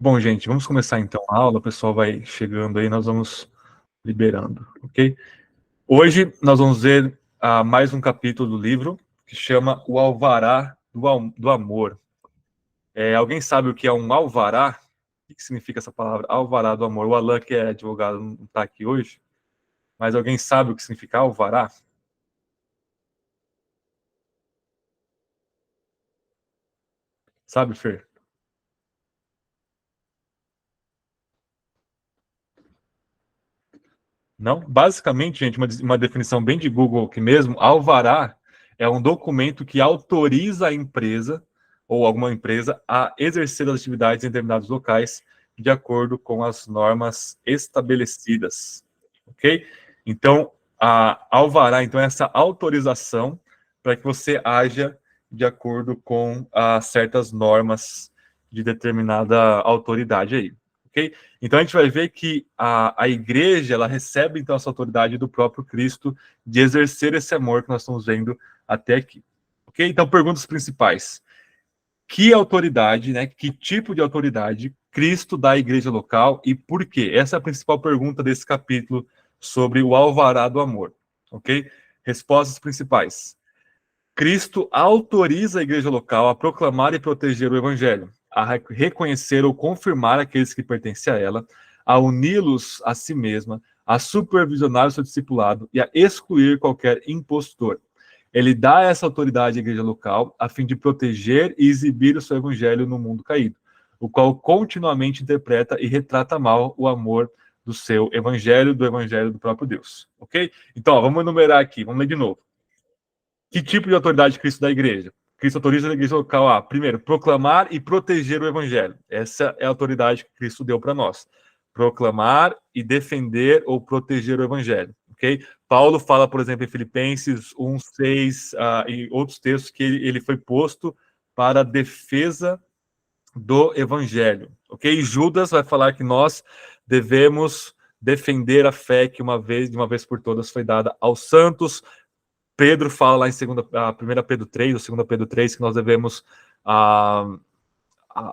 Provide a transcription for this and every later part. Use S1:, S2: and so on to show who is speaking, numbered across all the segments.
S1: Bom, gente, vamos começar então a aula. O pessoal vai chegando aí, nós vamos liberando, ok? Hoje nós vamos ver mais um capítulo do livro que chama O Alvará do Amor. Alguém sabe o que é um alvará? O que significa essa palavra? Alvará do Amor. O Alan, que é advogado, não está aqui hoje, mas alguém sabe o que significa alvará? Sabe, Fer? Não? Basicamente, gente, uma definição bem de Google aqui mesmo, alvará é um documento que autoriza a empresa ou alguma empresa a exercer as atividades em determinados locais de acordo com as normas estabelecidas, ok? Então, a alvará, então, é essa autorização para que você haja de acordo com certas normas de determinada autoridade aí, ok? Então a gente vai ver que a igreja ela recebe então essa autoridade do próprio Cristo de exercer esse amor que nós estamos vendo até aqui. Ok? Então, perguntas principais. Que autoridade, né? Que tipo de autoridade Cristo dá à igreja local e por quê? Essa é a principal pergunta desse capítulo sobre o alvará do amor. Ok? Respostas principais. Cristo autoriza a igreja local a proclamar e proteger o evangelho, a reconhecer ou confirmar aqueles que pertencem a ela, a uni-los a si mesma, a supervisionar o seu discipulado e a excluir qualquer impostor. Ele dá essa autoridade à igreja local a fim de proteger e exibir o seu evangelho no mundo caído, o qual continuamente interpreta e retrata mal o amor do seu evangelho, do evangelho do próprio Deus. Ok? Então, ó, vamos enumerar aqui, vamos ler de novo. Que tipo de autoridade Cristo dá à igreja? Cristo autoriza a igreja local a, primeiro, proclamar e proteger o evangelho. Essa é a autoridade que Cristo deu para nós. Proclamar e defender ou proteger o evangelho. Ok? Paulo fala, por exemplo, em Filipenses 1:6 e outros textos que ele foi posto para a defesa do evangelho. Ok? Judas vai falar que nós devemos defender a fé que de uma vez por todas, foi dada aos santos. Pedro fala lá em 1 Pedro 3, ou 2 Pedro 3, que nós devemos ah,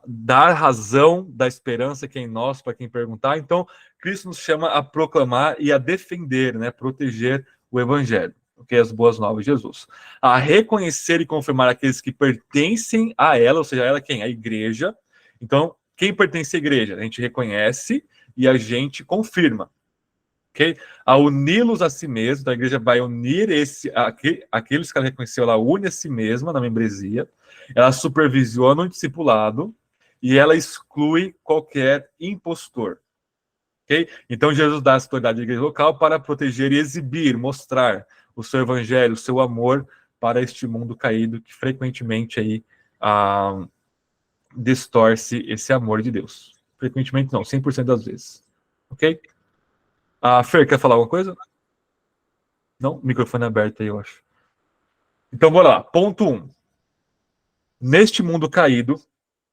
S1: dar razão da esperança que é em nós, para quem perguntar. Então, Cristo nos chama a proclamar e a defender, né, proteger o evangelho, okay? As boas novas de Jesus. A reconhecer e confirmar aqueles que pertencem a ela, ou seja, a ela quem? A igreja. Então, quem pertence à igreja? A gente reconhece e a gente confirma. Okay? A uni-los a si mesmo, então a igreja vai unir aqueles que ela reconheceu, ela une a si mesma na membresia, ela supervisiona o discipulado e ela exclui qualquer impostor. Okay? Então Jesus dá a autoridade à igreja local para proteger e exibir, mostrar o seu evangelho, o seu amor para este mundo caído que frequentemente aí distorce esse amor de Deus. Frequentemente não, 100% das vezes. Ok? A Fer, quer falar alguma coisa? Não? Microfone aberto aí, eu acho. Então, bora lá. Ponto 1. Neste mundo caído,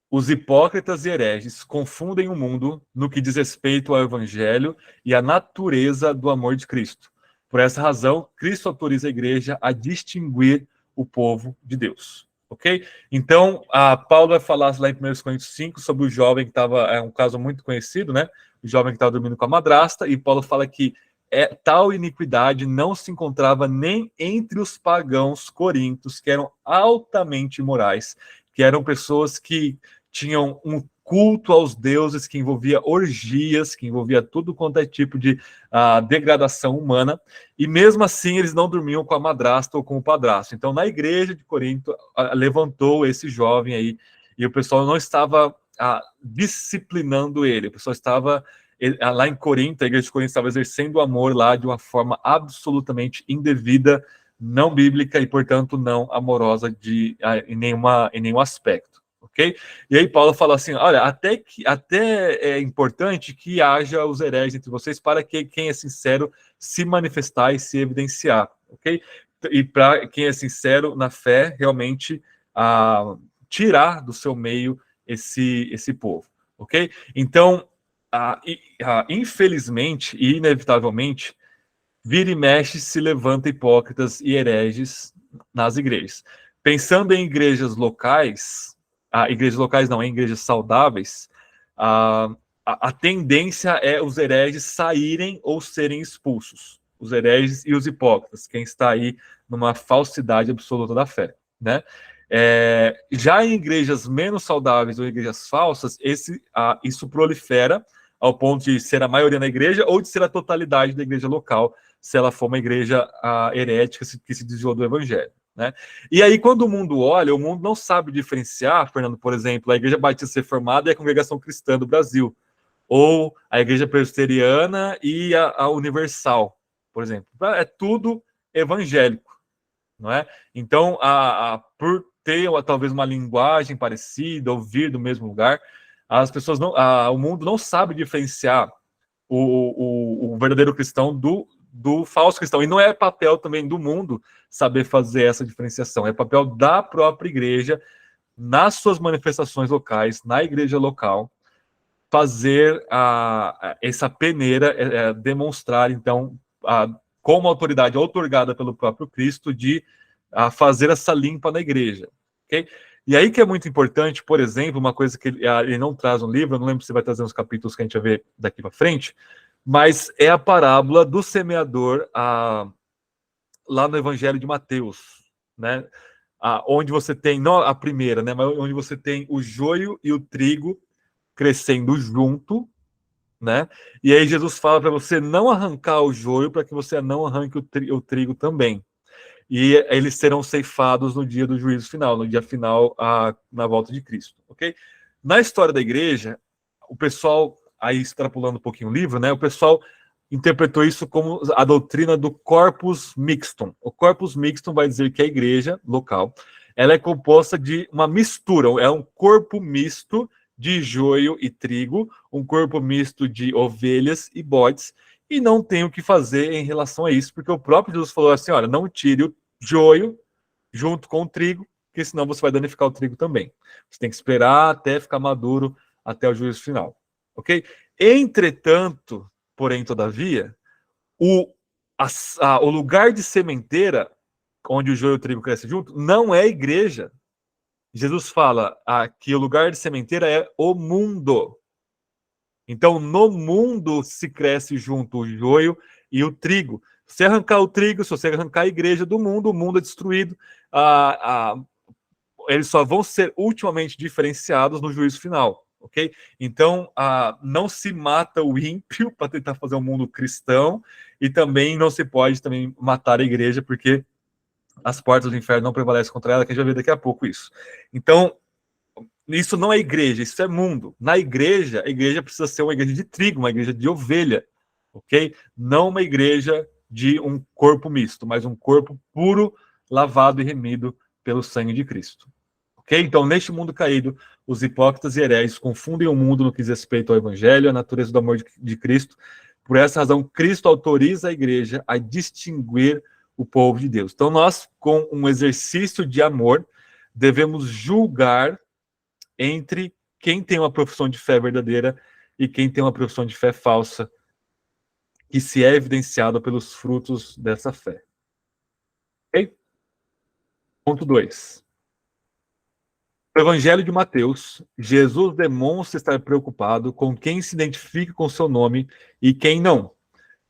S1: os hipócritas e hereges confundem o mundo no que diz respeito ao evangelho e à natureza do amor de Cristo. Por essa razão, Cristo autoriza a igreja a distinguir o povo de Deus. Ok? Então, a Paulo vai falar lá em 1 Coríntios 5 sobre o jovem que estava, é um caso muito conhecido, né? O jovem que estava dormindo com a madrasta, e Paulo fala que tal iniquidade não se encontrava nem entre os pagãos corintos, que eram altamente imorais, que eram pessoas que tinham um culto aos deuses que envolvia orgias, que envolvia tudo quanto é tipo de degradação humana, e mesmo assim eles não dormiam com a madrasta ou com o padrasto. Então, na igreja de Corinto, levantou esse jovem aí, e o pessoal não estava disciplinando ele, o pessoal estava lá em Corinto, a igreja de Corinto estava exercendo o amor lá de uma forma absolutamente indevida, não bíblica e, portanto, não amorosa em nenhum aspecto. Ok? E aí Paulo fala assim, olha, até é importante que haja os hereges entre vocês para que quem é sincero se manifestar e se evidenciar, ok? E para quem é sincero na fé, realmente tirar do seu meio esse povo, ok? Então, infelizmente e inevitavelmente, vira e mexe se levanta hipócritas e hereges nas igrejas. Pensando em igrejas locais não, em igrejas saudáveis, a tendência é os hereges saírem ou serem expulsos. Os hereges e os hipócritas, quem está aí numa falsidade absoluta da fé, né? Já em igrejas menos saudáveis ou igrejas falsas, isso prolifera ao ponto de ser a maioria na igreja ou de ser a totalidade da igreja local, se ela for uma igreja herética que se desviou do evangelho, né? E aí, quando o mundo olha, o mundo não sabe diferenciar, Fernando, por exemplo, a Igreja Batista Reformada e a Congregação Cristã do Brasil, ou a Igreja Presbiteriana e a Universal, por exemplo. É tudo evangélico, não é? Então, por ter talvez uma linguagem parecida, ou vir do mesmo lugar, as pessoas o mundo não sabe diferenciar o verdadeiro cristão do falso cristão. E não é papel também do mundo saber fazer essa diferenciação. É papel da própria igreja, nas suas manifestações locais, na igreja local, fazer essa peneira, demonstrar, então, como autoridade outorgada pelo próprio Cristo, de fazer essa limpa na igreja. Okay? E aí que é muito importante, por exemplo, uma coisa que ele não traz no livro, eu não lembro se vai trazer nos capítulos que a gente vai ver daqui para frente, mas é a parábola do semeador lá no Evangelho de Mateus, né? Onde você tem, não a primeira, né, mas onde você tem o joio e o trigo crescendo junto, né? E aí Jesus fala para você não arrancar o joio para que você não arranque o trigo também. E eles serão ceifados no dia do juízo final, no dia final, na volta de Cristo, ok? Na história da igreja, o pessoal, aí extrapolando um pouquinho o livro, né? O pessoal interpretou isso como a doutrina do corpus mixtum. O corpus mixtum vai dizer que a igreja local, ela é composta de uma mistura, é um corpo misto de joio e trigo, um corpo misto de ovelhas e bodes, e não tem o que fazer em relação a isso, porque o próprio Jesus falou assim, olha, não tire o joio junto com o trigo, porque senão você vai danificar o trigo também. Você tem que esperar até ficar maduro, até o juízo final, ok? Entretanto, porém, todavia, o lugar de sementeira, onde o joio e o trigo crescem junto, não é a igreja. Jesus fala que o lugar de sementeira é o mundo. Então, no mundo se cresce junto o joio e o trigo. Se você arrancar o trigo, se você arrancar a igreja do mundo, o mundo é destruído. Eles só vão ser ultimamente diferenciados no juízo final, ok? Então, não se mata o ímpio para tentar fazer um mundo cristão e também não se pode também matar a igreja, porque as portas do inferno não prevalecem contra ela, que a gente vai ver daqui a pouco isso. Então, isso não é igreja, isso é mundo. Na igreja, a igreja precisa ser uma igreja de trigo, uma igreja de ovelha, ok? Não uma igreja de um corpo misto, mas um corpo puro, lavado e remido pelo sangue de Cristo. Ok? Então, neste mundo caído, os hipócritas e hereges confundem o mundo no que diz respeito ao evangelho, a natureza do amor de Cristo. Por essa razão, Cristo autoriza a igreja a distinguir o povo de Deus. Então, nós, com um exercício de amor, devemos julgar entre quem tem uma profissão de fé verdadeira e quem tem uma profissão de fé falsa, que se é evidenciada pelos frutos dessa fé. Ok? Ponto 2. No Evangelho de Mateus, Jesus demonstra estar preocupado com quem se identifica com seu nome e quem não,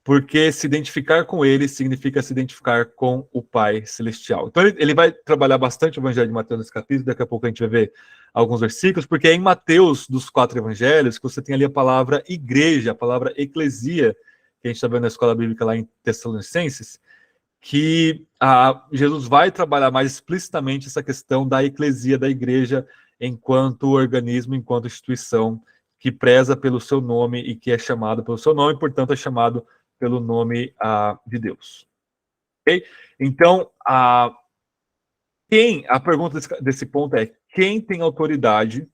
S1: porque se identificar com ele significa se identificar com o Pai Celestial. Então ele vai trabalhar bastante o Evangelho de Mateus nesse capítulo, daqui a pouco a gente vai ver alguns versículos, porque é em Mateus, dos 4 evangelhos, que você tem ali a palavra igreja, a palavra eclesia, que a gente está vendo na escola bíblica lá em Tessalonicenses, que Jesus vai trabalhar mais explicitamente essa questão da eclesia, da igreja, enquanto organismo, enquanto instituição, que preza pelo seu nome e que é chamado pelo seu nome, portanto é chamado pelo nome de Deus. Okay? Então, a pergunta desse ponto é: quem tem autoridade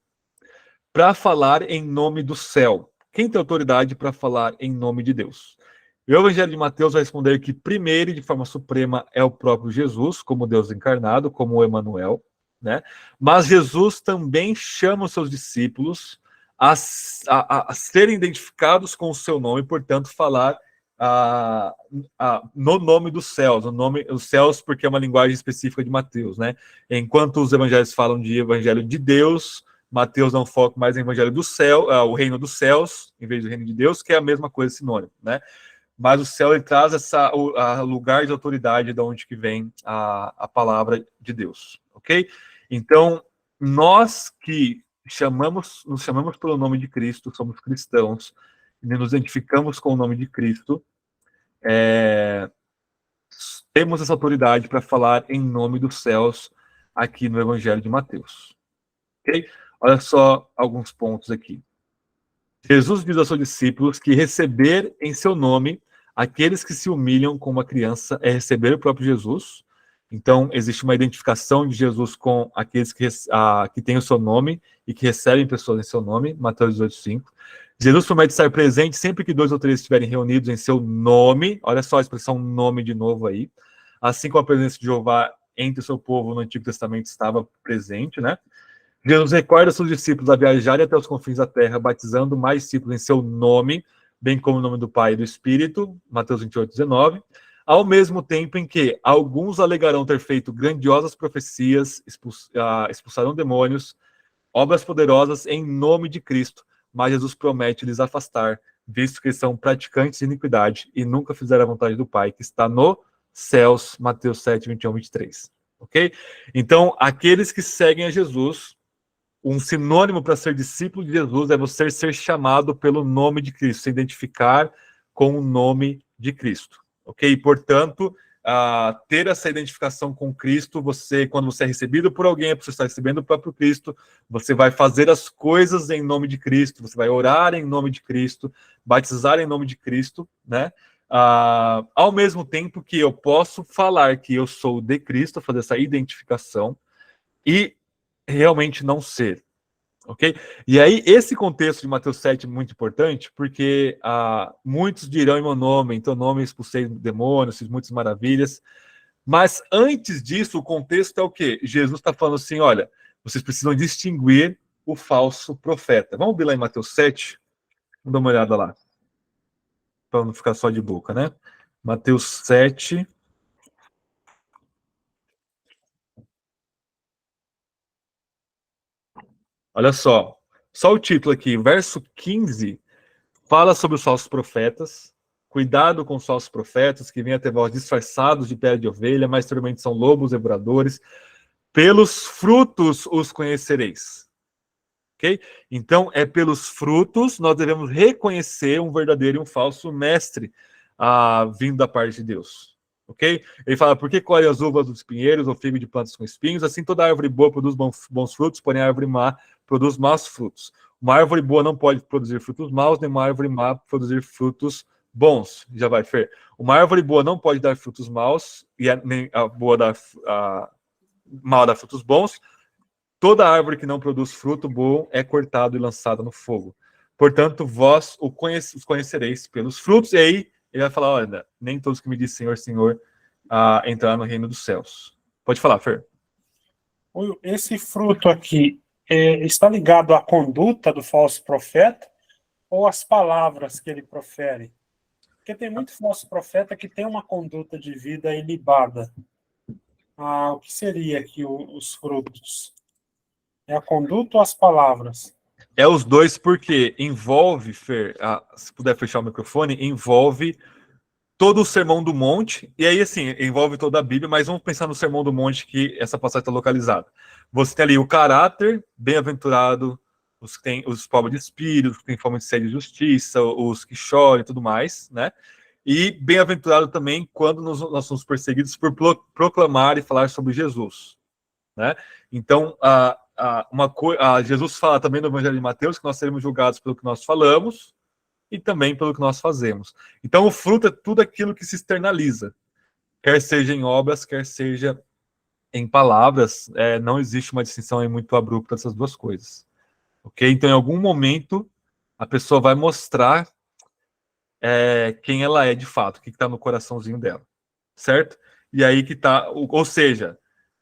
S1: para falar em nome do céu? Quem tem autoridade para falar em nome de Deus? O Evangelho de Mateus vai responder que primeiro e de forma suprema é o próprio Jesus, como Deus encarnado, como o Emanuel, né? Mas Jesus também chama os seus discípulos a serem identificados com o seu nome, portanto, falar no nome dos céus, os céus, porque é uma linguagem específica de Mateus, né? Enquanto os evangelhos falam de evangelho de Deus, Mateus dá um foco mais no evangelho do céu, o reino dos céus, em vez do reino de Deus, que é a mesma coisa, sinônimo, né? Mas o céu, ele traz o lugar de autoridade de onde que vem a palavra de Deus, ok? Então, nós que nos chamamos pelo nome de Cristo, somos cristãos, e nos identificamos com o nome de Cristo, temos essa autoridade para falar em nome dos céus aqui no Evangelho de Mateus, ok? Olha só alguns pontos aqui. Jesus diz aos seus discípulos que receber em seu nome aqueles que se humilham como uma criança é receber o próprio Jesus. Então, existe uma identificação de Jesus com aqueles que têm o seu nome e que recebem pessoas em seu nome, Mateus 18:5. Jesus promete estar presente sempre que 2 ou 3 estiverem reunidos em seu nome. Olha só a expressão nome de novo aí. Assim como a presença de Jeová entre o seu povo no Antigo Testamento estava presente, né? Jesus recorda seus discípulos a viajarem até os confins da terra, batizando mais discípulos em seu nome, bem como o nome do Pai e do Espírito, Mateus 28:19, ao mesmo tempo em que alguns alegarão ter feito grandiosas profecias, expulsarão demônios, obras poderosas em nome de Cristo, mas Jesus promete lhes afastar, visto que eles são praticantes de iniquidade e nunca fizeram a vontade do Pai, que está nos céus, Mateus 7:21-23. Ok? Então, aqueles que seguem a Jesus, um sinônimo para ser discípulo de Jesus é você ser chamado pelo nome de Cristo, se identificar com o nome de Cristo, ok? Portanto, ter essa identificação com Cristo, quando você é recebido por alguém, você está recebendo o próprio Cristo, você vai fazer as coisas em nome de Cristo, você vai orar em nome de Cristo, batizar em nome de Cristo, né? Ao mesmo tempo que eu posso falar que eu sou de Cristo, fazer essa identificação, e realmente não ser, ok? E aí, esse contexto de Mateus 7 é muito importante, porque muitos dirão em meu nome, em teu nome expulsei demônios, fiz muitas maravilhas, mas antes disso, o contexto é o quê? Jesus está falando assim, olha, vocês precisam distinguir o falso profeta. Vamos ver lá em Mateus 7? Vamos dar uma olhada lá, para não ficar só de boca, né? Mateus 7... Olha só o título aqui, verso 15, fala sobre os falsos profetas. Cuidado com os falsos profetas que vêm até vós disfarçados de pele de ovelha, mas realmente são lobos devoradores. Pelos frutos os conhecereis. Ok? Então, é pelos frutos nós devemos reconhecer um verdadeiro e um falso mestre vindo da parte de Deus. Ok? Ele fala, por que colhe as uvas dos pinheiros ou figo de plantas com espinhos? Assim toda árvore boa produz bons frutos, porém a árvore má produz maus frutos. Uma árvore boa não pode produzir frutos maus, nem uma árvore má produzir frutos bons. Já vai, Fer. Uma árvore boa não pode dar frutos maus, e nem a boa mal dar frutos bons. Toda árvore que não produz fruto bom é cortada e lançada no fogo. Portanto, vós os conhecereis pelos frutos. E aí ele vai falar, olha, nem todos que me dizem Senhor, Senhor, entraram no reino dos céus. Pode falar, Fer.
S2: Esse fruto aqui está ligado à conduta do falso profeta ou às palavras que ele profere? Porque tem muito falso profeta que tem uma conduta de vida ilibada. O que seria aqui os frutos? É a conduta ou as palavras?
S1: É os dois, porque envolve, Fer, se puder fechar o microfone, envolve todo o Sermão do Monte, e aí, assim, envolve toda a Bíblia, mas vamos pensar no Sermão do Monte, que essa passagem está localizada. Você tem ali o caráter, bem-aventurado, os pobres de espírito, os que têm fome de sede de justiça, os que choram e tudo mais, né? E bem-aventurado também quando nós somos perseguidos por proclamar e falar sobre Jesus, né? Então, Jesus fala também no Evangelho de Mateus que nós seremos julgados pelo que nós falamos e também pelo que nós fazemos. Então, o fruto é tudo aquilo que se externaliza, quer seja em obras, quer seja em palavras. Não existe uma distinção muito abrupta dessas duas coisas. Ok? Então, em algum momento, a pessoa vai mostrar quem ela é de fato, o que está no coraçãozinho dela, certo? E aí que está, ou seja,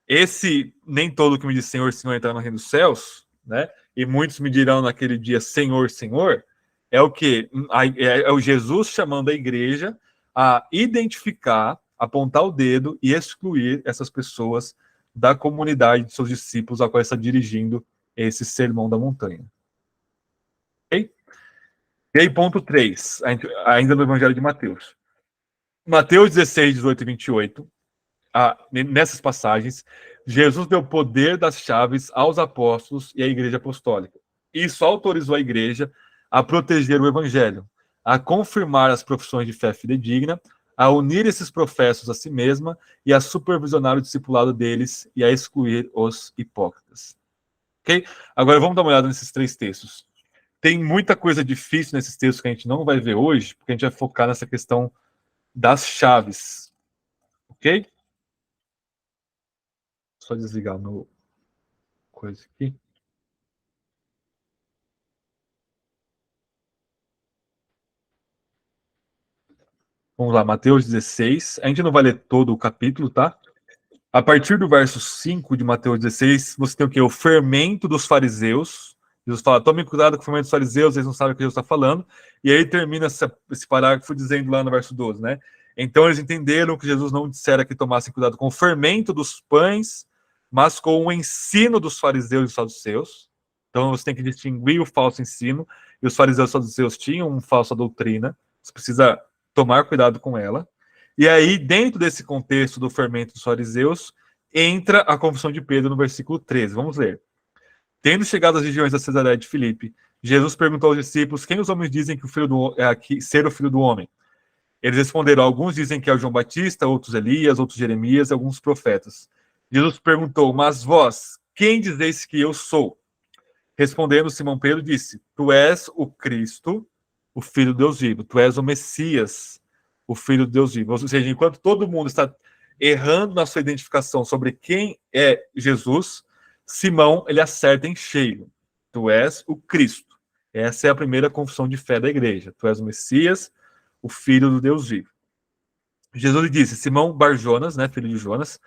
S1: esse nem todo que me diz Senhor, Senhor entrar no reino dos céus, né? E muitos me dirão naquele dia Senhor, Senhor, é o que? É o Jesus chamando a igreja a identificar, apontar o dedo e excluir essas pessoas da comunidade de seus discípulos a qual está dirigindo esse sermão da montanha. Ok? E aí, ponto 3, ainda no Evangelho de Mateus. Mateus 16, 18 e 28, nessas passagens, Jesus deu poder das chaves aos apóstolos e à igreja apostólica. Isso autorizou a igreja a proteger o evangelho, a confirmar as profissões de fé fidedigna, a unir esses professos a si mesma e a supervisionar o discipulado deles e a excluir os hipócritas. Ok? Agora vamos dar uma olhada nesses 3 textos. Tem muita coisa difícil nesses textos que a gente não vai ver hoje, porque a gente vai focar nessa questão das chaves. Ok? Só desligar o meu coisa aqui. Vamos lá, Mateus 16. A gente não vai ler todo o capítulo, tá? A partir do verso 5 de Mateus 16, você tem o quê? O fermento dos fariseus. Jesus fala, tome cuidado com o fermento dos fariseus, eles não sabem o que Jesus está falando. E aí termina esse parágrafo dizendo lá no verso 12, né? Então eles entenderam que Jesus não dissera que tomassem cuidado com o fermento dos pães, mas com o ensino dos fariseus e dos saduceus. Então você tem que distinguir o falso ensino. E os fariseus e os saduceus tinham uma falsa doutrina. Você precisa tomar cuidado com ela. E aí, dentro desse contexto do fermento dos fariseus, entra a confissão de Pedro no versículo 13. Vamos ler. Tendo chegado às regiões da Cesareia de Filipe, Jesus perguntou aos discípulos quem os homens dizem que ser o filho do homem. Eles responderam, alguns dizem que é o João Batista, outros Elias, outros Jeremias e alguns profetas. Jesus perguntou, mas vós, quem dizeis que eu sou? Respondendo, Simão Pedro disse, tu és o Cristo, o Filho de Deus vivo, tu és o Messias, o Filho de Deus vivo. Ou seja, enquanto todo mundo está errando na sua identificação sobre quem é Jesus, Simão, ele acerta em cheio. Tu és o Cristo. Essa é a primeira confissão de fé da igreja. Tu és o Messias, o Filho do Deus vivo. Jesus lhe disse, Simão Barjonas, né, filho de Jonas,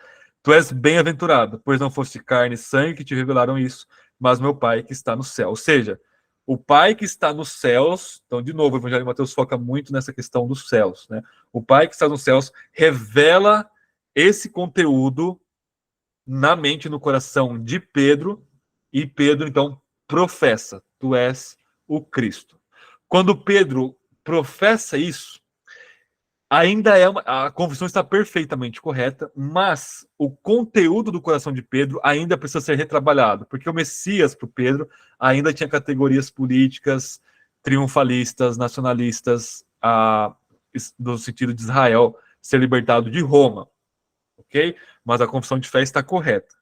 S1: tu és bem-aventurado, pois não foste carne e sangue que te revelaram isso, mas meu Pai que está no céu. Ou seja, o Pai que está nos céus, então, de novo, o Evangelho de Mateus foca muito nessa questão dos céus, né? O Pai que está nos céus revela esse conteúdo na mente e no coração de Pedro, e Pedro, então, professa, tu és o Cristo. Quando Pedro professa isso, ainda a confissão está perfeitamente correta, mas o conteúdo do coração de Pedro ainda precisa ser retrabalhado, porque o Messias, para o Pedro, ainda tinha categorias políticas, triunfalistas, nacionalistas, no sentido de Israel ser libertado de Roma, ok? Mas a confissão de fé está correta,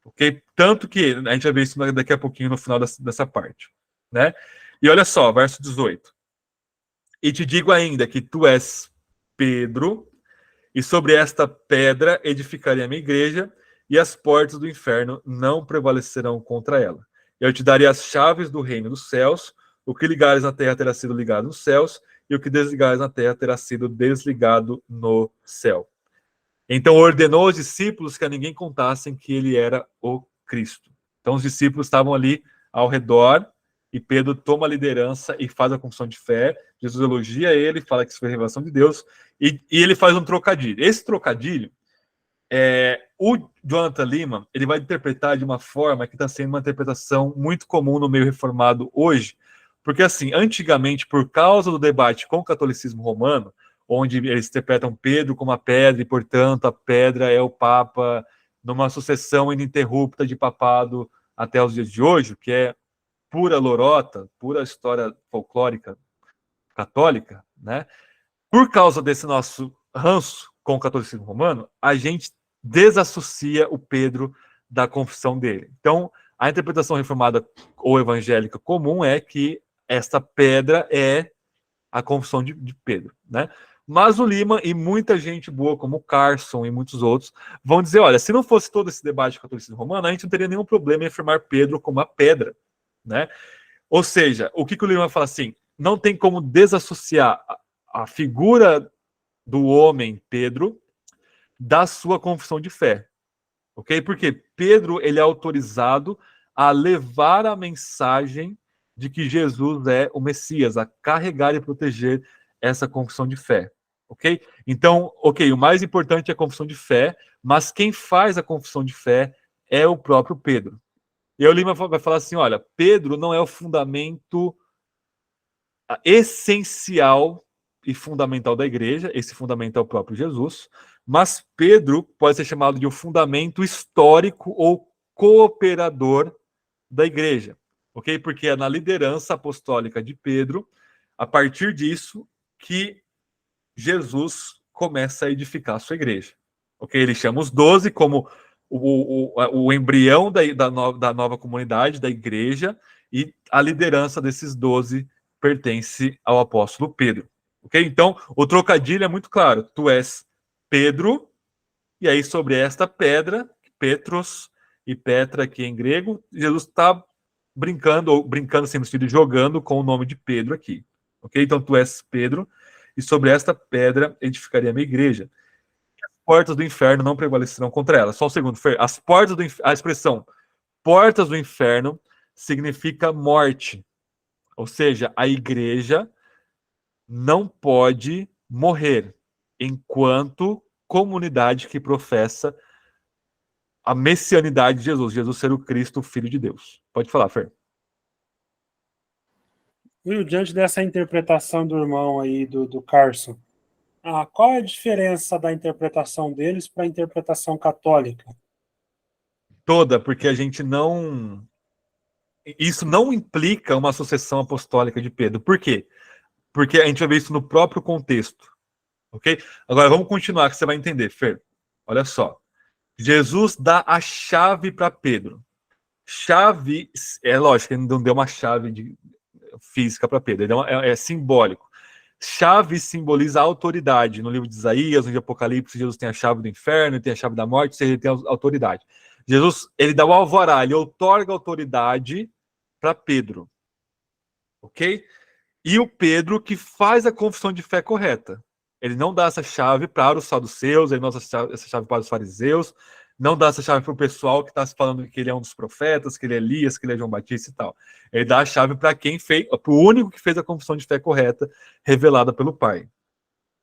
S1: ok? Tanto que a gente vai ver isso daqui a pouquinho no final dessa parte, né? E olha só, verso 18. E te digo ainda que tu és Pedro, e sobre esta pedra edificarei a minha igreja, e as portas do inferno não prevalecerão contra ela. Eu te darei as chaves do reino dos céus, o que ligares na terra terá sido ligado nos céus, e o que desligares na terra terá sido desligado no céu. Então ordenou aos discípulos que a ninguém contassem que ele era o Cristo. Então os discípulos estavam ali ao redor, e Pedro toma a liderança e faz a confissão de fé. Jesus elogia ele, fala que isso foi revelação de Deus, e ele faz um trocadilho. Esse trocadilho, o Jonathan Lima, ele vai interpretar de uma forma que está sendo uma interpretação muito comum no meio reformado hoje, porque assim, antigamente, por causa do debate com o catolicismo romano, onde eles interpretam Pedro como a pedra, e portanto a pedra é o Papa, numa sucessão ininterrupta de papado até os dias de hoje, que é pura lorota, pura história folclórica católica, né? Por causa desse nosso ranço com o catolicismo romano, a gente desassocia o Pedro da confissão dele. Então, a interpretação reformada ou evangélica comum é que esta pedra é a confissão de Pedro, né? Mas o Lima e muita gente boa, como o Carson e muitos outros, vão dizer, olha, se não fosse todo esse debate do catolicismo romano, a gente não teria nenhum problema em afirmar Pedro como a pedra, né? Ou seja, o que o Lima fala assim, não tem como desassociar a figura do homem Pedro da sua confissão de fé, ok? Porque Pedro, ele é autorizado a levar a mensagem de que Jesus é o Messias, a carregar e proteger essa confissão de fé, ok? Então, ok, o mais importante é a confissão de fé, mas quem faz a confissão de fé é o próprio Pedro, E aí o Lima vai falar assim, olha, Pedro não é o fundamento essencial e fundamental da igreja, esse fundamento é o próprio Jesus, mas Pedro pode ser chamado de um fundamento histórico ou cooperador da igreja, ok? Porque é na liderança apostólica de Pedro, a partir disso, que Jesus começa a edificar a sua igreja, ok? Ele chama os 12 como o embrião da nova comunidade, da igreja, e a liderança desses 12 pertence ao apóstolo Pedro. Ok? Então, o trocadilho é muito claro. Tu és Pedro, e aí sobre esta pedra, Petros e Petra aqui em grego, Jesus está brincando, ou brincando sem sentido, jogando com o nome de Pedro aqui. Ok? Então, tu és Pedro, e sobre esta pedra edificaria a minha igreja. As portas do inferno não prevalecerão contra ela. Só um segundo, Fer. As portas do a expressão portas do inferno significa morte. Ou seja, a igreja não pode morrer enquanto comunidade que professa a messianidade de Jesus, Jesus ser o Cristo, o Filho de Deus. Pode falar, Fer.
S2: Will, diante dessa interpretação do irmão aí, do Carson, qual é a diferença da interpretação deles para a interpretação católica?
S1: Toda, porque a gente não... Isso não implica uma sucessão apostólica de Pedro. Por quê? Porque a gente vai ver isso no próprio contexto. Ok? Agora vamos continuar, que você vai entender, Fer. Olha só. Jesus dá a chave para Pedro. Chave, é lógico, ele não deu uma chave física para Pedro, é simbólico. Chave simboliza a autoridade. No livro de Isaías, no livro de Apocalipse, Jesus tem a chave do inferno, ele tem a chave da morte, ou seja, ele tem a autoridade. Jesus, ele dá o alvará, ele outorga autoridade para Pedro. Ok? E o Pedro que faz a confissão de fé correta. Ele não dá essa chave para os saduceus, ele não dá essa chave para os fariseus, não dá essa chave para o pessoal que está se falando que ele é um dos profetas, que ele é Elias, que ele é João Batista e tal. Ele dá a chave para quem fez, para o único que fez a confissão de fé correta, revelada pelo Pai.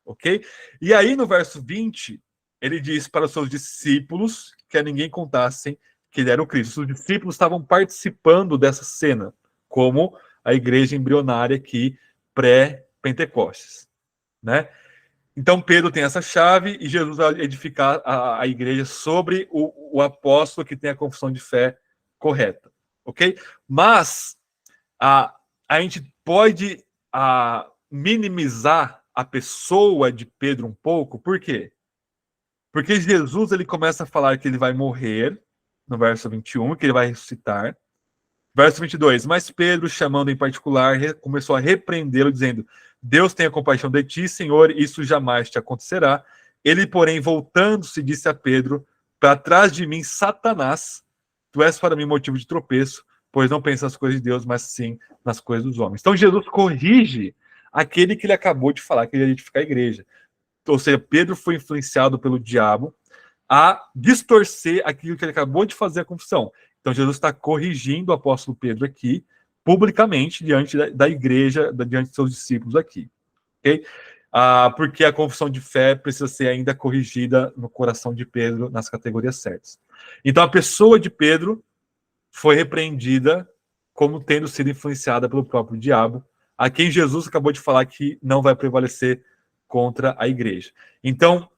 S1: Ok? E aí no verso 20, ele diz para os seus discípulos que a ninguém contassem que ele era o Cristo. Os discípulos estavam participando dessa cena, como a igreja embrionária aqui, pré-Pentecostes, né? Então Pedro tem essa chave e Jesus vai edificar a igreja sobre o apóstolo que tem a confissão de fé correta, ok? Mas a gente pode minimizar a pessoa de Pedro um pouco, por quê? Porque Jesus ele começa a falar que ele vai morrer, no verso 21, que ele vai ressuscitar. Verso 22, mas Pedro, chamando em particular, começou a repreendê-lo, dizendo: Deus tenha compaixão de ti, Senhor, isso jamais te acontecerá. Ele, porém, voltando-se, disse a Pedro: para trás de mim, Satanás, tu és para mim motivo de tropeço, pois não pensas nas coisas de Deus, mas sim nas coisas dos homens. Então Jesus corrige aquele que ele acabou de falar, que ele ia edificar a igreja. Ou seja, Pedro foi influenciado pelo diabo a distorcer aquilo que ele acabou de fazer a confissão. Então Jesus está corrigindo o apóstolo Pedro aqui, publicamente, diante da igreja, diante de seus discípulos aqui. Okay? Porque a confissão de fé precisa ser ainda corrigida no coração de Pedro, nas categorias certas. Então a pessoa de Pedro foi repreendida como tendo sido influenciada pelo próprio diabo, a quem Jesus acabou de falar que não vai prevalecer contra a igreja. Então,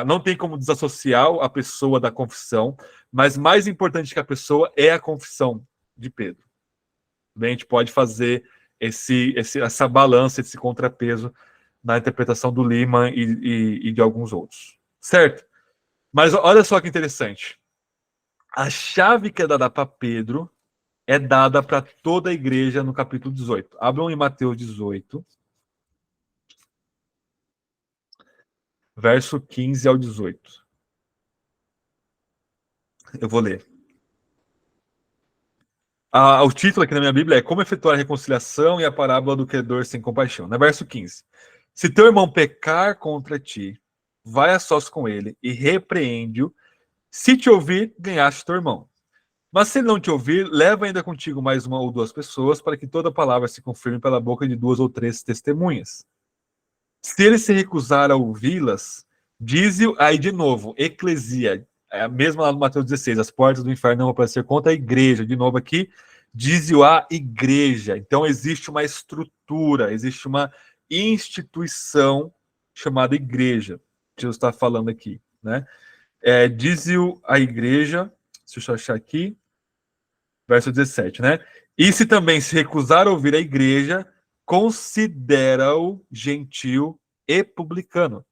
S1: não tem como desassociar a pessoa da confissão, mas mais importante que a pessoa é a confissão de Pedro. Bem, a gente pode fazer essa balança, esse contrapeso na interpretação do Lima e de alguns outros. Certo? Mas olha só que interessante. A chave que é dada para Pedro é dada para toda a igreja no capítulo 18. Abram em Mateus 18. Verso 15 ao 18. Eu vou ler. O título aqui na minha Bíblia é Como efetuar a reconciliação e a parábola do credor sem compaixão. No verso 15. Se teu irmão pecar contra ti, vai a sós com ele e repreende-o. Se te ouvir, ganhaste teu irmão. Mas se ele não te ouvir, leva ainda contigo mais uma ou duas pessoas, para que toda palavra se confirme pela boca de duas ou três testemunhas. Se ele se recusar a ouvi-las, dize-o aí de novo, eclesia, mesmo lá no Mateus 16, as portas do inferno não vão aparecer contra a igreja. De novo aqui, diz-o a igreja. Então existe uma estrutura, existe uma instituição chamada igreja. Jesus está falando aqui, né? Diz-o a igreja, deixa eu achar aqui, verso 17, né? E se também se recusar a ouvir a igreja, considera-o gentil e publicano.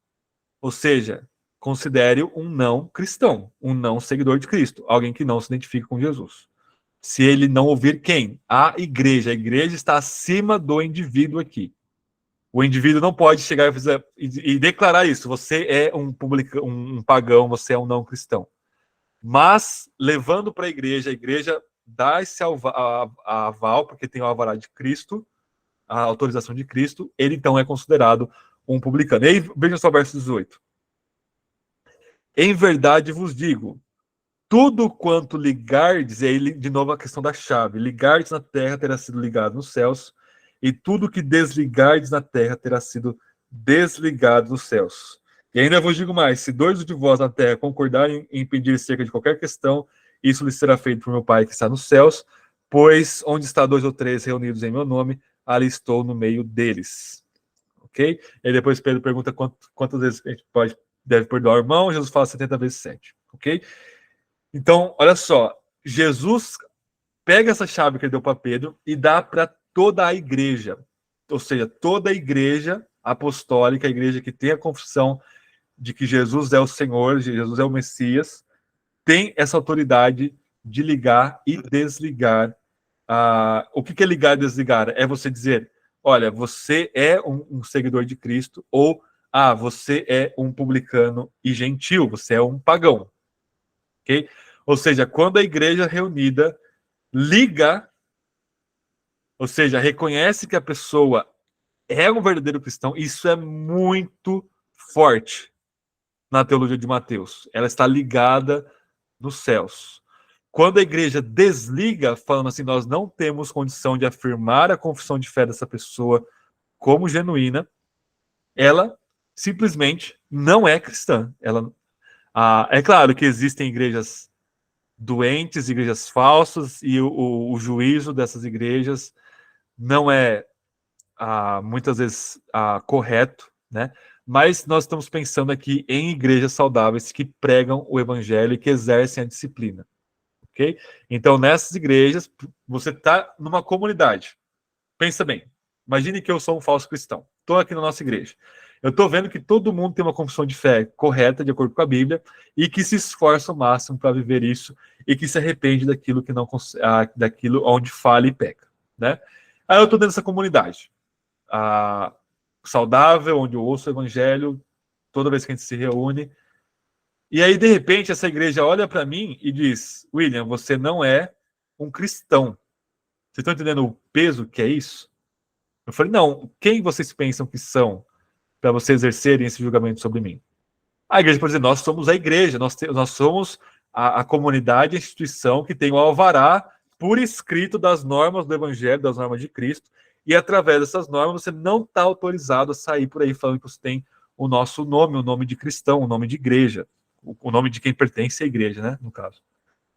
S1: Ou seja, considere-o um não cristão, um não seguidor de Cristo, alguém que não se identifica com Jesus. Se ele não ouvir quem? A igreja. A igreja está acima do indivíduo aqui. O indivíduo não pode chegar e declarar isso. Você é um pagão, você é um não cristão. Mas, levando para a igreja dá esse aval, porque tem o alvará de Cristo, a autorização de Cristo, ele então é considerado um publicano. E aí, veja só o verso 18. Em verdade vos digo, tudo quanto ligardes, e aí de novo a questão da chave, ligardes na terra terá sido ligado nos céus, e tudo que desligardes na terra terá sido desligado nos céus. E ainda vos digo mais, se dois de vós na terra concordarem em pedir cerca de qualquer questão, isso lhes será feito por meu Pai que está nos céus, pois onde está 2 ou 3 reunidos em meu nome, ali estou no meio deles. Ok? E aí depois Pedro pergunta quantas vezes a gente deve perdoar o irmão, Jesus fala 70 vezes 7. Ok? Então, olha só, Jesus pega essa chave que ele deu para Pedro e dá para toda a igreja, ou seja, toda a igreja apostólica, a igreja que tem a confissão de que Jesus é o Senhor, Jesus é o Messias, tem essa autoridade de ligar e desligar. O que é ligar e desligar? É você dizer, olha, você é um seguidor de Cristo, ou você é um publicano e gentil, você é um pagão. Okay? Ou seja, quando a igreja reunida liga, ou seja, reconhece que a pessoa é um verdadeiro cristão, isso é muito forte na teologia de Mateus. Ela está ligada nos céus. Quando a igreja desliga, falando assim, nós não temos condição de afirmar a confissão de fé dessa pessoa como genuína, ela simplesmente não é cristã. É claro que existem igrejas doentes, igrejas falsas, e o juízo dessas igrejas não é muitas vezes correto, né? Mas nós estamos pensando aqui em igrejas saudáveis que pregam o evangelho e que exercem a disciplina, ok? Então, nessas igrejas, você está numa comunidade. Pensa bem, imagine que eu sou um falso cristão. Estou aqui na nossa igreja. Eu estou vendo que todo mundo tem uma confissão de fé correta, de acordo com a Bíblia, e que se esforça ao máximo para viver isso e que se arrepende daquilo que não daquilo onde falha e peca, né? Aí eu estou dentro dessa comunidade saudável, onde eu ouço o evangelho toda vez que a gente se reúne. E aí, de repente, essa igreja olha para mim e diz, William, você não é um cristão. Vocês estão entendendo o peso que é isso? Eu falei, não, quem vocês pensam que são para vocês exercerem esse julgamento sobre mim? A igreja pode dizer, nós somos a igreja, nós somos a comunidade, a instituição que tem o alvará por escrito das normas do evangelho, das normas de Cristo, e através dessas normas você não está autorizado a sair por aí falando que você tem o nosso nome, o nome de cristão, o nome de igreja, o nome de quem pertence à igreja, né, no caso.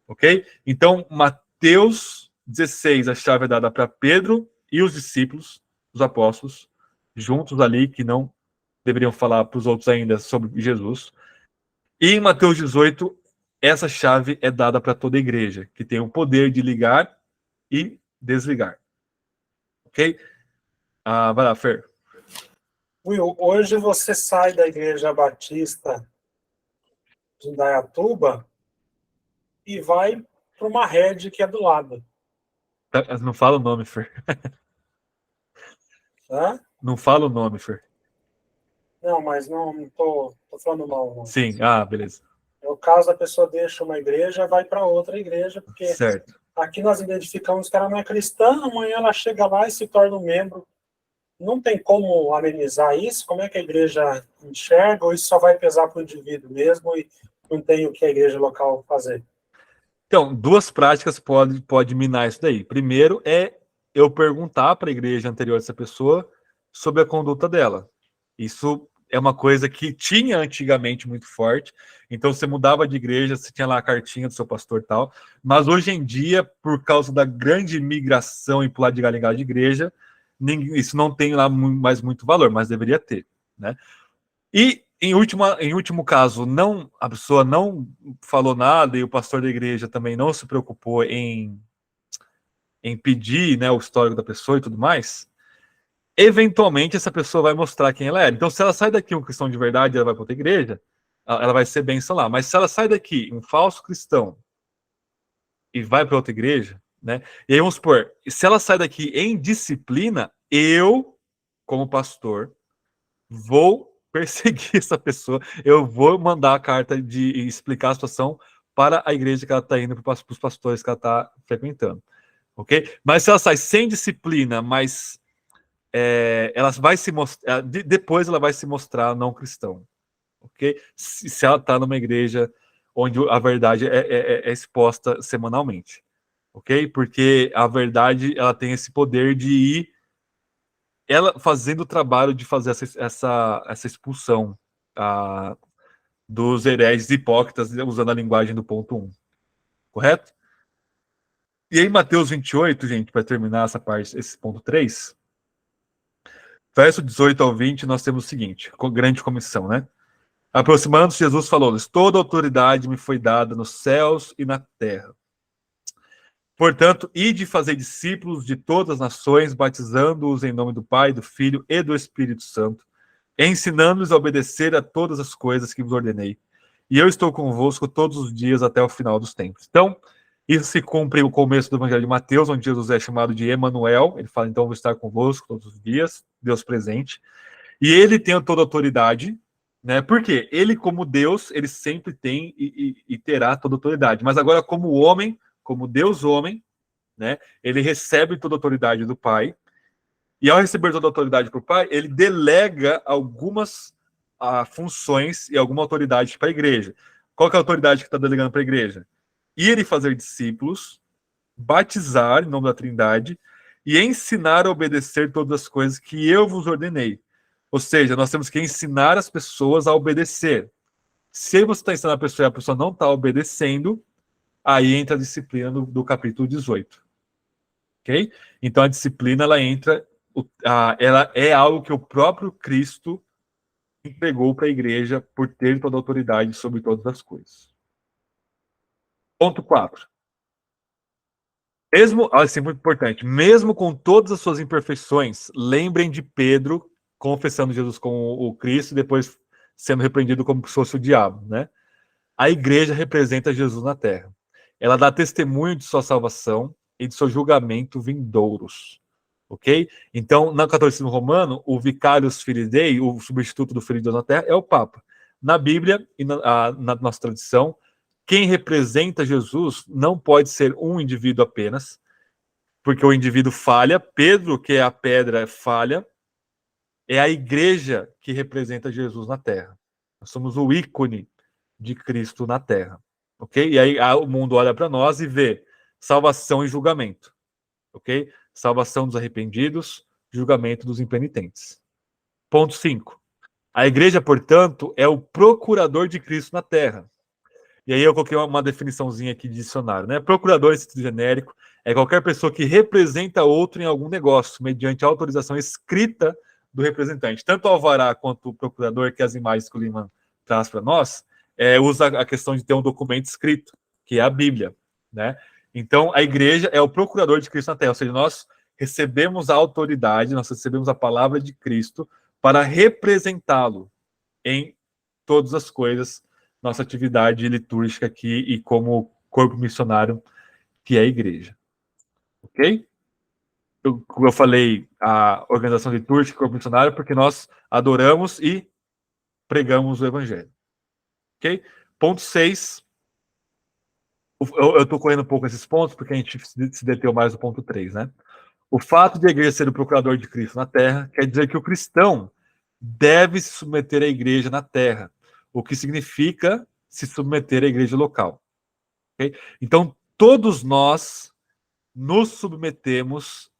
S1: Ok? Então, Mateus 16, a chave é dada para Pedro e os discípulos, os apóstolos, juntos ali, que não deveriam falar para os outros ainda sobre Jesus. E em Mateus 18, essa chave é dada para toda a igreja, que tem o poder de ligar e desligar. Ok? Vai lá, Fer.
S2: Will, hoje você sai da Igreja Batista de Indaiatuba e vai para uma rede que é do lado.
S1: Não fala o nome, Fer.
S2: Hã?
S1: Não fala o nome, Fer.
S2: Não, mas não tô falando mal. Não.
S1: Sim, beleza.
S2: No caso, a pessoa deixa uma igreja vai para outra igreja, porque
S1: certo.
S2: Aqui nós identificamos que ela não é cristã, amanhã ela chega lá e se torna um membro. Não tem como amenizar isso? Como é que a igreja enxerga? Ou isso só vai pesar para o indivíduo mesmo e não tem o que a igreja local fazer?
S1: Então, duas práticas pode minar isso daí. Primeiro é eu perguntar para a igreja anterior dessa pessoa sobre a conduta dela. Isso é uma coisa que tinha antigamente muito forte. Então você mudava de igreja, você tinha lá a cartinha do seu pastor e tal. Mas hoje em dia, por causa da grande migração e pular de galho em galho de igreja, isso não tem lá mais muito valor, mas deveria ter, né? E em último caso, a pessoa não falou nada e o pastor da igreja também não se preocupou em pedir, né, o histórico da pessoa e tudo mais. Eventualmente essa pessoa vai mostrar quem ela é. Então, se ela sai daqui um cristão de verdade, ela vai para outra igreja, ela vai ser bênção lá. Mas se ela sai daqui um falso cristão e vai para outra igreja, né? E aí vamos supor, se ela sai daqui em disciplina, eu, como pastor, vou perseguir essa pessoa, eu vou mandar a carta de explicar a situação para a igreja que ela está indo, para os pastores que ela está frequentando, ok? Mas se ela sai sem disciplina, mas ela vai se mostrar, depois ela vai se mostrar não cristão, ok? Se ela está numa igreja onde a verdade é exposta semanalmente, ok? Porque a verdade ela tem esse poder de ir ela fazendo o trabalho de fazer essa expulsão dos hereges hipócritas, usando a linguagem do ponto 1. Correto? E aí, Mateus 28, gente, para terminar essa parte, esse ponto 3, verso 18 ao 20, nós temos o seguinte, grande comissão, né? Aproximando-se, Jesus falou-lhes: toda autoridade me foi dada nos céus e na terra. Portanto, ide fazer discípulos de todas as nações, batizando-os em nome do Pai, do Filho e do Espírito Santo, ensinando-os a obedecer a todas as coisas que vos ordenei. E eu estou convosco todos os dias até o final dos tempos. Então, isso se cumpre o começo do Evangelho de Mateus, onde Jesus é chamado de Emanuel. Ele fala, então, vou estar convosco todos os dias, Deus presente. E ele tem toda a autoridade, né? Porque ele, como Deus, ele sempre tem e terá toda a autoridade. Mas agora, como homem, como Deus homem, né? Ele recebe toda a autoridade do Pai. E ao receber toda a autoridade para o Pai, ele delega algumas funções e alguma autoridade para a igreja. Qual que é a autoridade que está delegando para a igreja? Ir e fazer discípulos, batizar em nome da Trindade e ensinar a obedecer todas as coisas que eu vos ordenei. Ou seja, nós temos que ensinar as pessoas a obedecer. Se você está ensinando a pessoa e a pessoa não está obedecendo, aí entra a disciplina do capítulo 18. Ok? Então a disciplina ela entra, ela é algo que o próprio Cristo entregou para a igreja por ter toda a autoridade sobre todas as coisas. Ponto 4. Mesmo, assim, muito importante, mesmo com todas as suas imperfeições, lembrem de Pedro confessando Jesus como o Cristo e depois sendo repreendido como se fosse o diabo, né? A igreja representa Jesus na terra. Ela dá testemunho de sua salvação e de seu julgamento vindouros. Ok? Então, no catolicismo romano, o vicarius filii Dei, o substituto do Filho de Deus na terra, é o Papa. Na Bíblia e na nossa tradição, quem representa Jesus não pode ser um indivíduo apenas, porque o indivíduo falha. Pedro, que é a pedra, falha. É a igreja que representa Jesus na terra. Nós somos o ícone de Cristo na terra. Ok? E aí o mundo olha para nós e vê salvação e julgamento. Ok? Salvação dos arrependidos, julgamento dos impenitentes. Ponto 5. A igreja, portanto, é o procurador de Cristo na terra. E aí eu coloquei uma definiçãozinha aqui de dicionário, né? Procurador, esse genérico, é qualquer pessoa que representa outro em algum negócio, mediante autorização escrita do representante. Tanto o alvará quanto o procurador, que as imagens que o Lima traz para nós, usa a questão de ter um documento escrito, que é a Bíblia, né? Então, a igreja é o procurador de Cristo na terra, ou seja, nós recebemos a autoridade, nós recebemos a palavra de Cristo para representá-lo em todas as coisas, nossa atividade litúrgica aqui e como corpo missionário que é a igreja. Ok? Como eu falei, a organização litúrgica e corpo missionário, porque nós adoramos e pregamos o evangelho. Ok? Ponto 6. Eu estou correndo um pouco esses pontos, porque a gente se deteu mais no ponto 3, né? O fato de a igreja ser o procurador de Cristo na terra quer dizer que o cristão deve se submeter à igreja na terra, o que significa se submeter à igreja local. Okay? Então, todos nós nos submetemos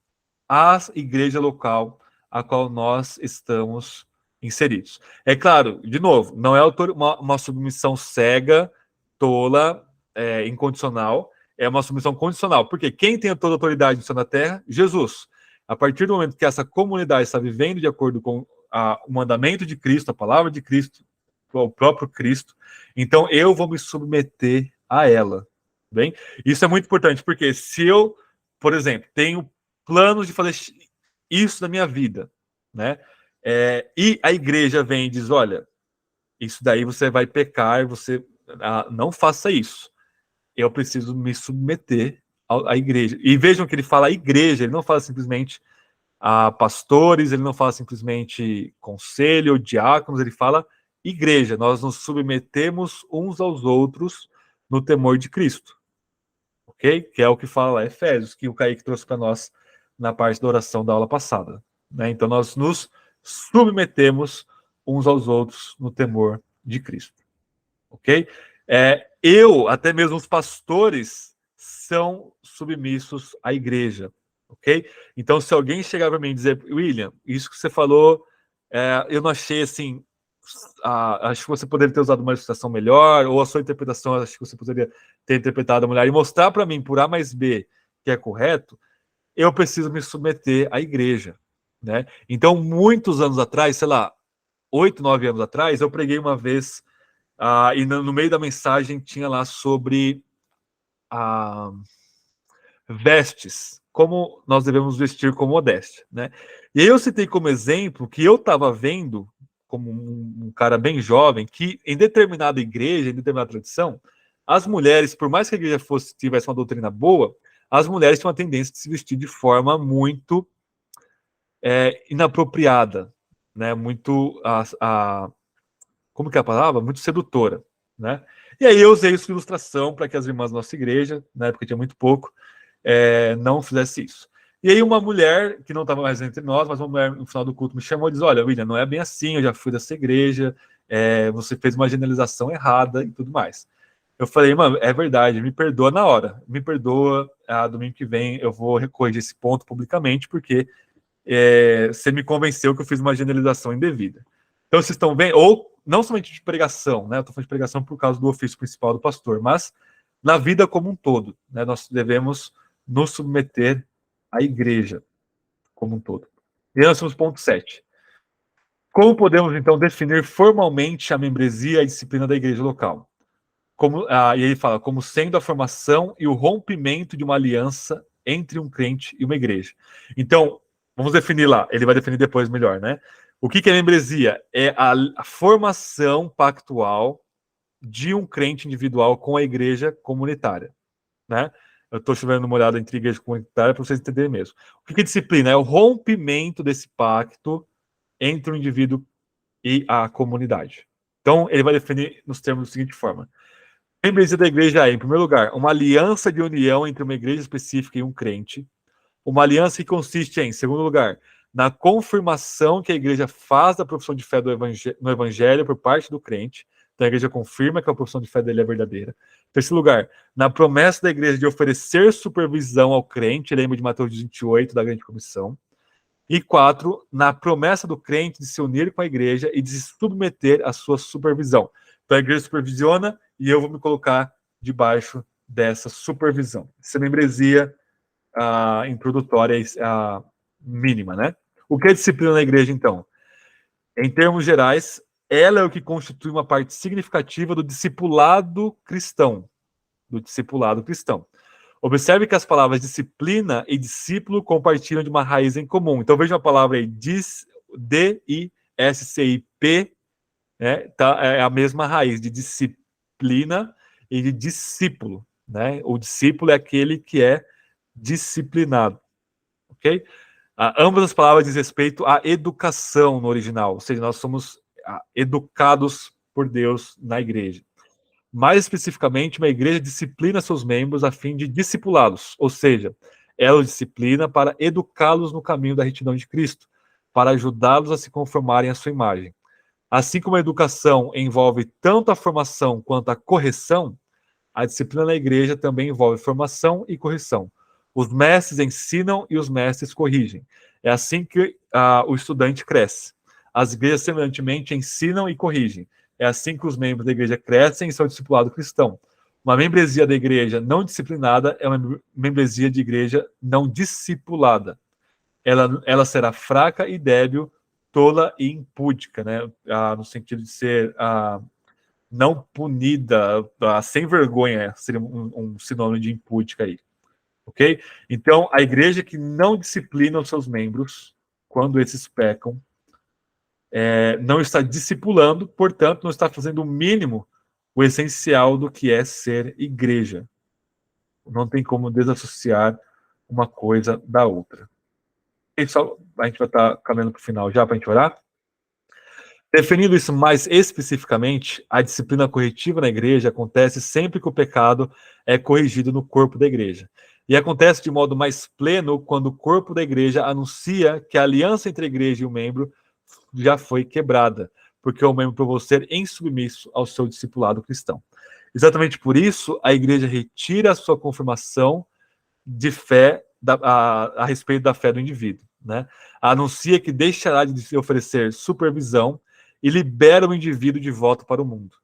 S1: à igreja local a qual nós estamos inseridos. É claro, de novo, não é uma submissão cega, tola, incondicional, é uma submissão condicional, porque quem tem toda a autoridade no céu e na terra? Jesus. A partir do momento que essa comunidade está vivendo de acordo com o mandamento de Cristo, a palavra de Cristo, o próprio Cristo, então eu vou me submeter a ela. Bem? Isso é muito importante, porque se eu, por exemplo, tenho planos de fazer isso na minha vida, né? E a igreja vem e diz, olha, isso daí você vai pecar, você não faça isso. Eu preciso me submeter à igreja. E vejam que ele fala igreja, ele não fala simplesmente a pastores, ele não fala simplesmente conselho ou diáconos, ele fala igreja. Nós nos submetemos uns aos outros no temor de Cristo. Ok? Que é o que fala lá, Efésios, que o Kaique trouxe para nós na parte da oração da aula passada. Né? Então nós nos submetemos uns aos outros no temor de Cristo. Ok? Até mesmo os pastores, são submissos à igreja. Ok? Então, se alguém chegar para mim e dizer, William, isso que você falou, eu não achei assim. Acho que você poderia ter usado uma ilustração melhor, ou a sua interpretação, acho que você poderia ter interpretado melhor, e mostrar para mim, por A mais B, que é correto, eu preciso me submeter à igreja. Né? Então, muitos anos atrás, sei lá, 8, 9 anos atrás, eu preguei uma vez, e no meio da mensagem tinha lá sobre vestes, como nós devemos vestir com modéstia. Né? E aí eu citei como exemplo que eu estava vendo, como um cara bem jovem, que em determinada igreja, em determinada tradição, as mulheres, por mais que a igreja tivesse uma doutrina boa, as mulheres tinham uma tendência de se vestir de forma muito inapropriada, né? Muito como que é a palavra? Muito sedutora, né? E aí eu usei isso de ilustração para que as irmãs da nossa igreja, na época tinha muito pouco, não fizesse isso. E aí uma mulher, que não estava mais entre nós, mas uma mulher no final do culto me chamou e disse, olha, William, não é bem assim, eu já fui dessa igreja, você fez uma generalização errada e tudo mais. Eu falei, mano, é verdade, me perdoa na hora, me perdoa, domingo que vem eu vou corrigir esse ponto publicamente, porque você me convenceu que eu fiz uma generalização indevida. Então vocês estão vendo, ou não somente de pregação, né? Eu estou falando de pregação por causa do ofício principal do pastor, mas na vida como um todo, né? Nós devemos nos submeter à igreja como um todo. E nós temos ponto 7. Como podemos, então, definir formalmente a membresia e a disciplina da igreja local? E ele fala, como sendo a formação e o rompimento de uma aliança entre um crente e uma igreja. Então, vamos definir lá, ele vai definir depois melhor, né? O que é membresia? É a formação pactual de um crente individual com a igreja comunitária, né? Eu estou chovendo uma olhada entre igreja comunitária para vocês entenderem mesmo. O que é disciplina? É o rompimento desse pacto entre o indivíduo e a comunidade. Então, ele vai definir nos termos da seguinte forma. A membresia da igreja é, em primeiro lugar, uma aliança de união entre uma igreja específica e um crente. Uma aliança que consiste em segundo lugar, na confirmação que a igreja faz da profissão de fé no evangelho por parte do crente. Então a igreja confirma que a profissão de fé dele é verdadeira. Em terceiro lugar, na promessa da igreja de oferecer supervisão ao crente, lembra de Mateus 28, da grande comissão. E 4, na promessa do crente de se unir com a igreja e de se submeter à sua supervisão. Então a igreja supervisiona e eu vou me colocar debaixo dessa supervisão. Essa membresia introdutória mínima, né? O que é disciplina na igreja, então? Em termos gerais, ela é o que constitui uma parte significativa do discipulado cristão. Observe que as palavras disciplina e discípulo compartilham de uma raiz em comum. Então veja a palavra aí, D-I-S-C-I-P, né? É a mesma raiz de disciplina e de discípulo, né? O discípulo é aquele que é disciplinado, ok? Ambas as palavras dizem respeito à educação no original, ou seja, nós somos educados por Deus na igreja. Mais especificamente, uma igreja disciplina seus membros a fim de discipulá-los, ou seja, ela os disciplina para educá-los no caminho da retidão de Cristo, para ajudá-los a se conformarem à sua imagem. Assim como a educação envolve tanto a formação quanto a correção, a disciplina na igreja também envolve formação e correção. Os mestres ensinam e os mestres corrigem. É assim que o estudante cresce. As igrejas, semelhantemente, ensinam e corrigem. É assim que os membros da igreja crescem e são discipulados cristão. Uma membresia da igreja não disciplinada é uma membresia de igreja não discipulada. Ela será fraca e débil, tola e impúdica, né? No sentido de ser não punida, sem vergonha, seria um sinônimo de impúdica aí. Ok? Então, a igreja que não disciplina os seus membros, quando esses pecam, não está discipulando, portanto, não está fazendo o mínimo, o essencial do que é ser igreja. Não tem como desassociar uma coisa da outra. E só, a gente vai estar caminhando para o final já, para a gente orar. Definindo isso mais especificamente, a disciplina corretiva na igreja acontece sempre que o pecado é corrigido no corpo da igreja. E acontece de modo mais pleno quando o corpo da igreja anuncia que a aliança entre a igreja e o membro já foi quebrada, porque o membro provou ser insubmisso ao seu discipulado cristão. Exatamente por isso, a igreja retira a sua confirmação de fé a respeito da fé do indivíduo, né? Anuncia que deixará de se oferecer supervisão e libera o indivíduo de volta para o mundo.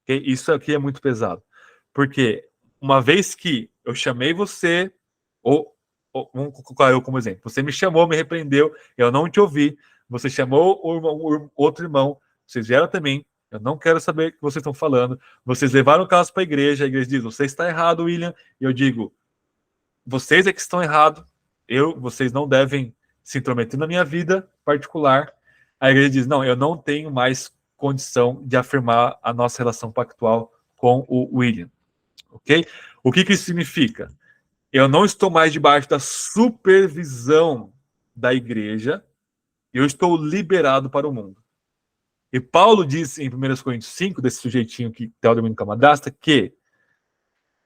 S1: Okay? Isso aqui é muito pesado, porque uma vez que eu chamei você, vamos colocar eu como exemplo, você me chamou, me repreendeu, eu não te ouvi, você chamou o outro irmão, vocês vieram também, eu não quero saber o que vocês estão falando, vocês levaram o caso para a igreja diz, você está errado, William, e eu digo, vocês é que estão errados, vocês não devem se intrometer na minha vida particular. A igreja diz, não, eu não tenho mais condição de afirmar a nossa relação pactual com o William. Ok? O que isso significa? Eu não estou mais debaixo da supervisão da igreja, eu estou liberado para o mundo. E Paulo diz em 1 Coríntios 5, desse sujeitinho que está dormindo com a madrasta, que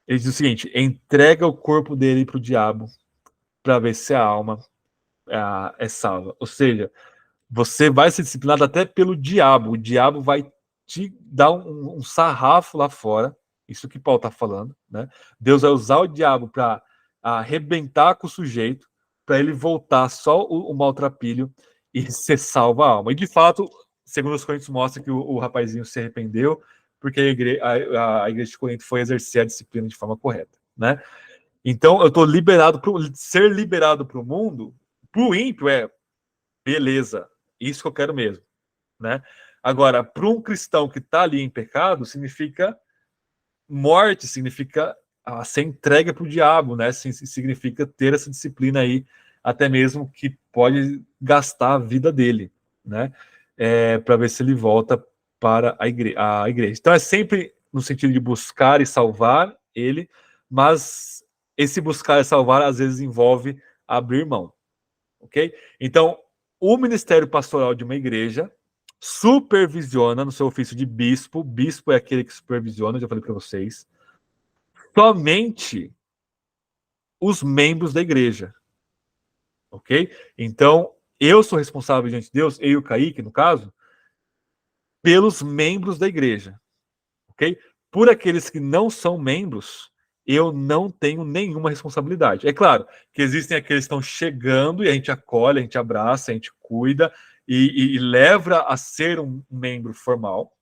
S1: ele diz o seguinte, entrega o corpo dele para o diabo para ver se a alma é salva. Ou seja, você vai ser disciplinado até pelo diabo. O diabo vai te dar um sarrafo lá fora. Isso que Paulo está falando, né? Deus vai usar o diabo para arrebentar com o sujeito, para ele voltar só o maltrapilho e ser salvo a alma. E de fato, segundo os Coríntios, mostra que o rapazinho se arrependeu, porque a igreja de Corinto foi exercer a disciplina de forma correta, né? Então, eu estou liberado, ser liberado para o mundo, para o ímpio beleza, isso que eu quero mesmo, né? Agora, para um cristão que está ali em pecado, significa morte, significa ser entregue para o diabo, né? Significa ter essa disciplina aí, até mesmo que pode gastar a vida dele, né? Para ver se ele volta para a igreja. Então, é sempre no sentido de buscar e salvar ele, mas esse buscar e salvar às vezes envolve abrir mão, ok? Então, o ministério pastoral de uma igreja supervisiona no seu ofício de bispo. Bispo é aquele que supervisiona, já falei para vocês, somente os membros da igreja, ok? Então, eu sou responsável diante de Deus, eu e o Kaique, no caso, pelos membros da igreja, ok? Por aqueles que não são membros, eu não tenho nenhuma responsabilidade. É claro que existem aqueles que estão chegando e a gente acolhe, a gente abraça, a gente cuida e leva a ser um membro formal,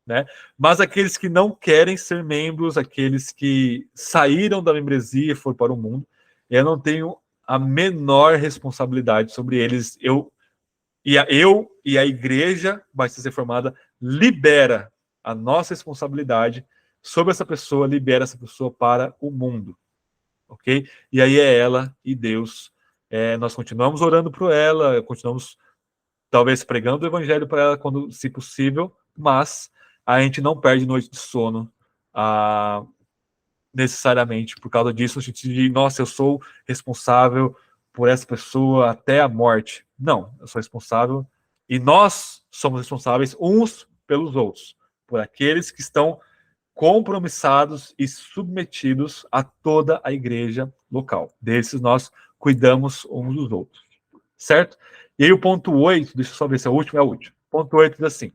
S1: né? Mas aqueles que não querem ser membros, aqueles que saíram da membresia e foram para o mundo, eu não tenho a menor responsabilidade sobre eles. Eu e a igreja vai ser formada libera a nossa responsabilidade sobre essa pessoa, libera essa pessoa para o mundo, ok? E aí é ela e Deus. Nós continuamos orando por ela, continuamos talvez pregando o evangelho para ela quando, se possível, mas a gente não perde noite de sono necessariamente por causa disso, no sentido de, nossa, eu sou responsável por essa pessoa até a morte. Não, eu sou responsável e nós somos responsáveis uns pelos outros, por aqueles que estão compromissados e submetidos a toda a igreja local. Desses nós cuidamos uns dos outros, certo? E aí o ponto 8, deixa eu só ver se é o último. Ponto 8 diz assim,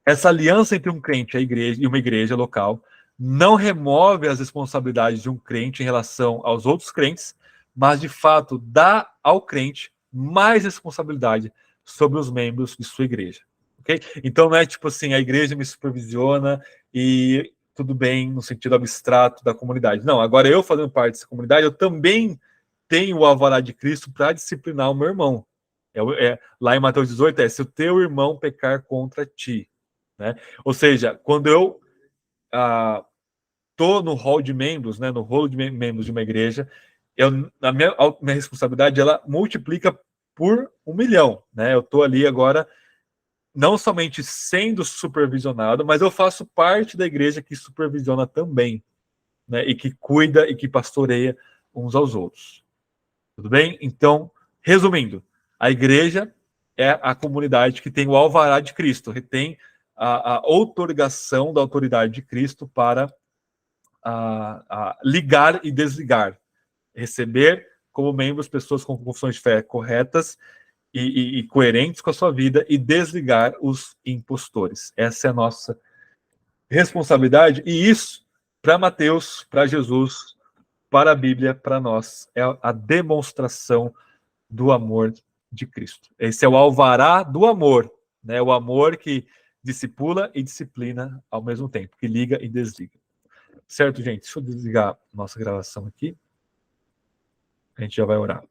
S1: essa aliança entre um crente e uma igreja local não remove as responsabilidades de um crente em relação aos outros crentes, mas de fato dá ao crente mais responsabilidade sobre os membros de sua igreja. Okay? Então não é tipo assim, a igreja me supervisiona e tudo bem no sentido abstrato da comunidade. Não, agora eu fazendo parte dessa comunidade, eu também tenho o alvará de Cristo para disciplinar o meu irmão. Lá em Mateus 18 se o teu irmão pecar contra ti. Né? Ou seja, quando eu estou no hall de membros, né, no rolo de membros de uma igreja, a minha responsabilidade ela multiplica por 1 milhão. Né? Eu estou ali agora não somente sendo supervisionado, mas eu faço parte da igreja que supervisiona também, né? E que cuida e que pastoreia uns aos outros. Tudo bem? Então, resumindo, a igreja é a comunidade que tem o alvará de Cristo, tem a outorgação da autoridade de Cristo para ligar e desligar, receber como membros pessoas com confissões de fé corretas e coerentes com a sua vida e desligar os impostores. Essa é a nossa responsabilidade e isso, para Mateus, para Jesus, para a Bíblia, para nós, é a demonstração do amor de Cristo. Esse é o alvará do amor, né? O amor que discipula e disciplina ao mesmo tempo, que liga e desliga. Certo, gente? Deixa eu desligar nossa gravação aqui. A gente já vai orar.